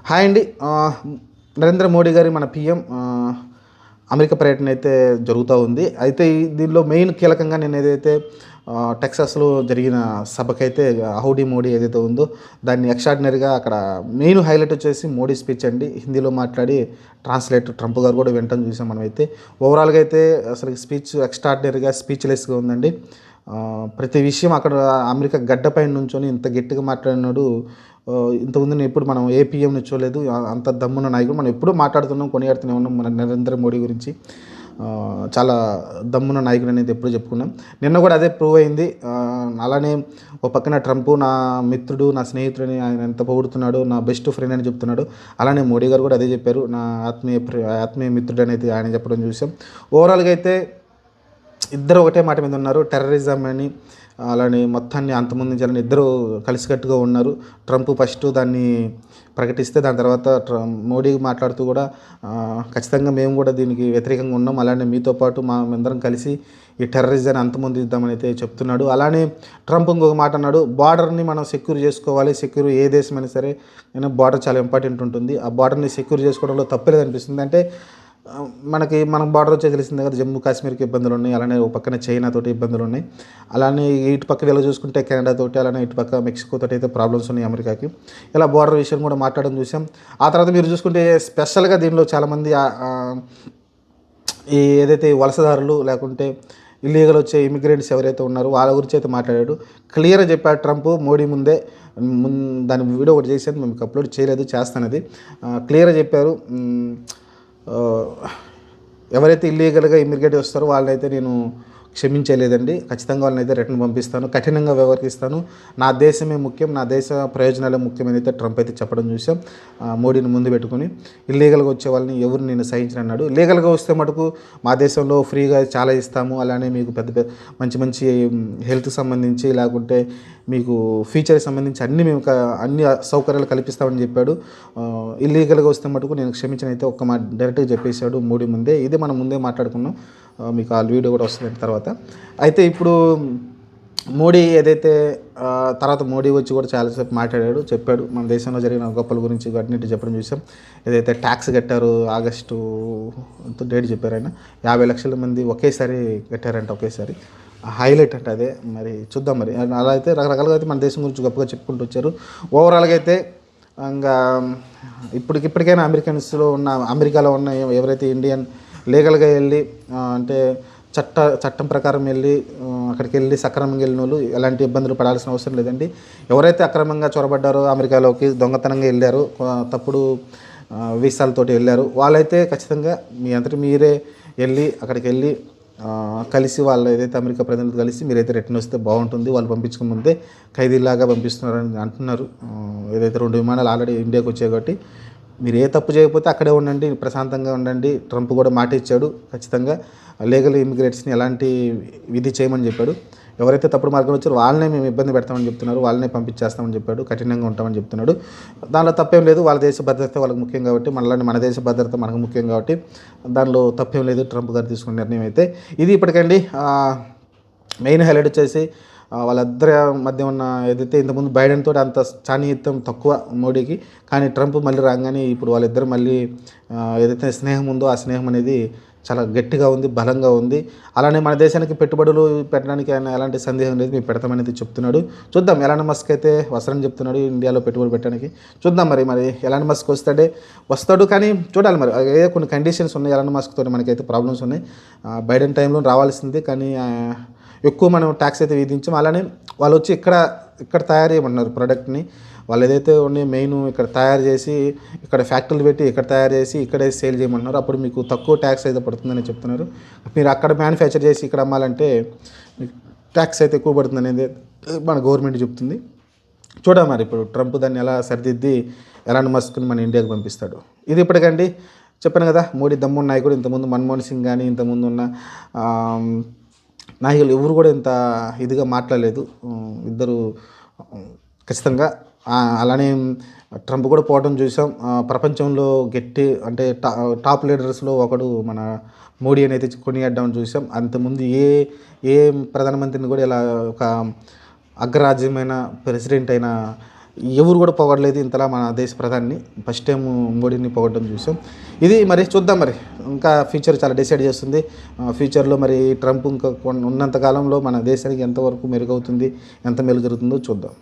Hi అండి. నరేంద్ర మోడీ గారి మన పీఎం అమెరికా పర్యటన అయితే జరుగుతూ ఉంది. అయితే దీనిలో మెయిన్ కీలకంగా నేను ఏదైతే టెక్సాస్లో జరిగిన సభకైతే హౌడీ మోడీ ఏదైతే ఉందో దాన్ని ఎక్స్ట్రాడినరీగా అక్కడ మెయిన్ హైలైట్ వచ్చేసి మోడీ స్పీచ్ అండి. హిందీలో మాట్లాడి ట్రాన్స్లేటర్ ట్రంప్ గారు కూడా వింటం చూసాం మనమైతే. ఓవరాల్గా అయితే అసలు స్పీచ్ ఎక్స్ట్రాడినరీగా స్పీచ్లెస్గా ఉందండి. ప్రతి విషయం అక్కడ అమెరికా గడ్డపైన నుంచొని ఇంత గట్టిగా మాట్లాడినాడు. ఇంతకుముందు ఎప్పుడు మనం ఏ పీఎంని చూడలేదు. అంత దమ్మున్న నాయకుడు. మనం ఎప్పుడూ మాట్లాడుతున్నాం, కొనియాడుతూనే ఉన్నాం మన నరేంద్ర మోడీ గురించి. చాలా దమ్మున్న నాయకుడు అనేది ఎప్పుడు చెప్పుకున్నాం. నిన్న కూడా అదే ప్రూవ్ అయింది. అలానే ఒక పక్కన ట్రంప్ నా మిత్రుడు, నా స్నేహితుడని ఆయన ఎంత పొగుడుతున్నాడు, నా బెస్ట్ ఫ్రెండ్ అని చెప్తున్నాడు. అలానే మోడీ గారు కూడా అదే చెప్పారు, నా ఆత్మీయ మిత్రుడు అనేది ఆయన చెప్పడం చూసాం. ఓవరాల్గా అయితే ఇద్దరు ఒకటే మాట మీద ఉన్నారు. టెర్రరిజం అని అలానే మొత్తాన్ని అంతమొందించాలని ఇద్దరు కలిసికట్టుగా ఉన్నారు. ట్రంప్ ఫస్ట్ దాన్ని ప్రకటిస్తే దాని తర్వాత మోడీ మాట్లాడుతూ కూడా ఖచ్చితంగా మేము కూడా దీనికి వ్యతిరేకంగా ఉన్నాం, అలానే మీతో పాటు అందరం కలిసి ఈ టెర్రరిజాన్ని అంతమొందిద్దామని అయితే చెప్తున్నాడు. అలానే ట్రంప్ ఇంకొక మాట అన్నాడు, బార్డర్ని మనం సెక్యూర్ చేసుకోవాలి. సెక్యూర్ ఏ దేశమైనా సరే బార్డర్ చాలా ఇంపార్టెంట్ ఉంటుంది. ఆ బార్డర్ని సెక్యూర్ చేసుకోవడంలో తప్పలేదు అనిపిస్తుంది. అంటే మనం బార్డర్ వచ్చే తెలిసిందే కదా, జమ్మూ కాశ్మీర్కి ఇబ్బందులు ఉన్నాయి. అలానే ఒక పక్కన చైనా తోటి ఇబ్బందులు ఉన్నాయి. అలానే ఇటు పక్క ఇలా చూసుకుంటే కెనడా తోటి, అలానే ఇటు పక్క మెక్సికో తోటి అయితే ప్రాబ్లమ్స్ ఉన్నాయి అమెరికాకి. ఇలా బార్డర్ విషయం కూడా మాట్లాడడం చూసాం. ఆ తర్వాత మీరు చూసుకుంటే స్పెషల్గా దీనిలో చాలామంది ఈ ఏదైతే వలసదారులు లేకుంటే ఇల్లీగల్ వచ్చే ఇమిగ్రెంట్స్ ఎవరైతే ఉన్నారో వాళ్ళ గురించి అయితే మాట్లాడాడు. క్లియర్గా చెప్పాడు ట్రంప్ మోడీ ముందే. దాని వీడియో ఒకటి చేశాను, మేము అప్లోడ్ చేయలేదు, చేస్తానది. క్లియర్గా చెప్పారు, ఎవరైతే ఇల్లీగల్గా ఇమిగ్రేట్ వస్తారో వాళ్ళనైతే నేను క్షమించలేదండి. ఖచ్చితంగా వాళ్ళనైతే రిటర్న్ పంపిస్తాను, కఠినంగా వ్యవహరిస్తాను. నా దేశమే ముఖ్యం, నా దేశ ప్రయోజనాలే ముఖ్యమని అయితే ట్రంప్ అయితే చెప్పడం చూసాం. మోడీని ముందు పెట్టుకుని ఇల్లీగల్గా వచ్చే వాళ్ళని ఎవరు నేను సహించనన్నాడు. లీగల్గా వస్తే మటుకు మా దేశంలో ఫ్రీగా చాలా ఇస్తాము, అలానే మీకు పెద్ద మంచి మంచి హెల్త్కి సంబంధించి లేకుంటే మీకు ఫ్యూచర్కి సంబంధించి అన్ని సౌకర్యాలు కల్పిస్తామని చెప్పాడు. ఇల్లీగల్గా వస్తే మటుకు నేను క్షమించనైతే ఒక్క మాట డైరెక్ట్గా చెప్పేశాడు మోడీ ముందే. ఇది మనం ముందే మాట్లాడుకున్నాం, మీకు ఆ వీడియో కూడా వస్తుంది తర్వాత. అయితే ఇప్పుడు మోడీ ఏదైతే తర్వాత మోడీ వచ్చి కూడా చాలాసేపు మాట్లాడాడు, చెప్పాడు మన దేశంలో జరిగిన గొప్పల గురించి అన్నిటి చెప్పడం చూసాం. ఏదైతే ట్యాక్స్ కట్టారు ఆగస్టు డేట్ చెప్పారు ఆయన, 50 లక్షల మంది ఒకేసారి కట్టారంట, ఒకేసారి హైలైట్ అంటే అదే. మరి చూద్దాం, మరి అలా అయితే రకరకాలుగా అయితే మన దేశం గురించి గొప్పగా చెప్పుకుంటూ వచ్చారు. ఓవరాల్గా అయితే ఇంకా ఇప్పటికైనా అమెరికాలో ఉన్న ఎవరైతే ఇండియన్ లీగల్గా వెళ్ళి అంటే చట్టం ప్రకారం వెళ్ళి అక్కడికి వెళ్ళి సక్రమంగా వెళ్ళిన వాళ్ళు ఎలాంటి ఇబ్బందులు పడాల్సిన అవసరం లేదండి. ఎవరైతే అక్రమంగా చొరబడ్డారో, అమెరికాలోకి దొంగతనంగా వెళ్ళారో, తప్పుడు వీసాలతోటి వెళ్ళారు, వాళ్ళైతే ఖచ్చితంగా మీ అంతటి మీరే వెళ్ళి అక్కడికి వెళ్ళి కలిసి వాళ్ళు ఏదైతే అమెరికా ప్రతినిధులు కలిసి మీరైతే రిటర్న్ వస్తే బాగుంటుంది. వాళ్ళు పంపించుకున్న ముందే ఖైదీలాగా పంపిస్తున్నారని అంటున్నారు. ఏదైతే 2 విమానాలు ఆల్రెడీ ఇండియాకి వచ్చాయి కాబట్టి మీరు ఏ తప్పు చేయకపోతే అక్కడే ఉండండి, ప్రశాంతంగా ఉండండి. ట్రంప్ కూడా మాట ఇచ్చాడు, ఖచ్చితంగా లీగల్ ఇమిగ్రేట్స్ని ఎలాంటి విధి చేయమని చెప్పాడు. ఎవరైతే తప్పుడు మార్గంలో వచ్చారో వాళ్ళనే మేము ఇబ్బంది పెడతామని చెప్తున్నారు, వాళ్ళనే పంపించేస్తామని చెప్పాడు, కఠినంగా ఉంటామని చెప్తున్నాడు. దానిలో తప్పేం లేదు, వాళ్ళ దేశ భద్రత వాళ్ళకి ముఖ్యం కాబట్టి, మన దేశ భద్రత మనకు ముఖ్యం కాబట్టి దానిలో తప్పేం లేదు ట్రంప్ గారు తీసుకున్న నిర్ణయం అయితే. ఇది ఇప్పటికండి మెయిన్ హైలైట్ వచ్చేసి వాళ్ళిద్దరి మధ్య ఉన్న ఏదైతే ఇంతకుముందు బైడెన్ తోటి అంత చాణిత్యం తక్కువ మోడీకి, కానీ ట్రంప్ మళ్ళీ రాగానే ఇప్పుడు వాళ్ళిద్దరు మళ్ళీ ఏదైతే స్నేహం ఉందో ఆ స్నేహం అనేది చాలా గట్టిగా ఉంది, బలంగా ఉంది. అలానే మన దేశానికి పెట్టుబడులు పెట్టడానికి ఆయన ఎలాంటి సందేహం లేదు, మేము పెడతామనేది చెప్తున్నాడు. చూద్దాం, ఎలాన్ మస్క్ అయితే వస్తారని చెప్తున్నాడు ఇండియాలో పెట్టుబడి పెట్టడానికి. చూద్దాం మరి ఎలాన్ మస్క్ వస్తాడు, కానీ చూడాలి మరి. ఏ కొన్ని కండిషన్స్ ఉన్నాయి ఎలాన్ మస్క్ తోటి, మనకైతే ప్రాబ్లమ్స్ ఉన్నాయి. బైడెన్ టైంలో రావాల్సింది, కానీ ఎక్కువ మనం ట్యాక్స్ అయితే విధించాం. అలానే వాళ్ళు వచ్చి ఇక్కడ తయారు చేయమన్నారు ప్రోడక్ట్ని. వాళ్ళు ఏదైతే ఉన్నాయి మెయిన్ ఇక్కడ తయారు చేసి ఇక్కడ ఫ్యాక్టరీలు పెట్టి ఇక్కడ తయారు చేసి ఇక్కడే సేల్ చేయమన్నారు. అప్పుడు మీకు తక్కువ ట్యాక్స్ అయితే పడుతుందని చెప్తున్నారు. మీరు అక్కడ మ్యానుఫ్యాక్చర్ చేసి ఇక్కడ అమ్మాలంటే మీకు ట్యాక్స్ అయితే ఎక్కువ పడుతుంది అనేది మన గవర్నమెంట్ చెప్తుంది. చూడాలి మరి ఇప్పుడు ట్రంప్ దాన్ని ఎలా సరిదిద్ది ఎలాన్ మస్క్ని మన ఇండియాకి పంపిస్తాడు. ఇది ఇప్పటికండి చెప్పాను కదా, మోడీ దమ్మున్న నాయకుడు. ఇంతకుముందు మన్మోహన్ సింగ్ కానీ ఇంతకుముందు ఉన్న నాయకులు ఎవరు కూడా ఇంత ఇదిగా మాట్లాడలేదు. ఇద్దరు ఖచ్చితంగా. అలానే ట్రంప్ కూడా పోవడం చూసాం. ప్రపంచంలో గట్టి అంటే టాప్ లీడర్స్లో ఒకడు మన మోడీ అయితే కొనియాడడం చూసాం. అంతకుముందు ఏ ప్రధానమంత్రిని కూడా ఇలా ఒక అగ్రరాజ్యమైన ప్రెసిడెంట్ అయిన ఎవరు కూడా పొగడలేదు ఇంతలా మన దేశ ప్రధాని. ఫస్ట్ టైం మోడీని పొగడడం చూసాం. ఇది మరి చూద్దాం, మరి ఇంకా ఫ్యూచర్ చాలా డిసైడ్ చేస్తుంది. ఫ్యూచర్లో మరి ట్రంప్ ఇంకా ఉన్నంత కాలంలో మన దేశానికి ఎంతవరకు మెరుగవుతుంది, ఎంత మేలు జరుగుతుందో చూద్దాం.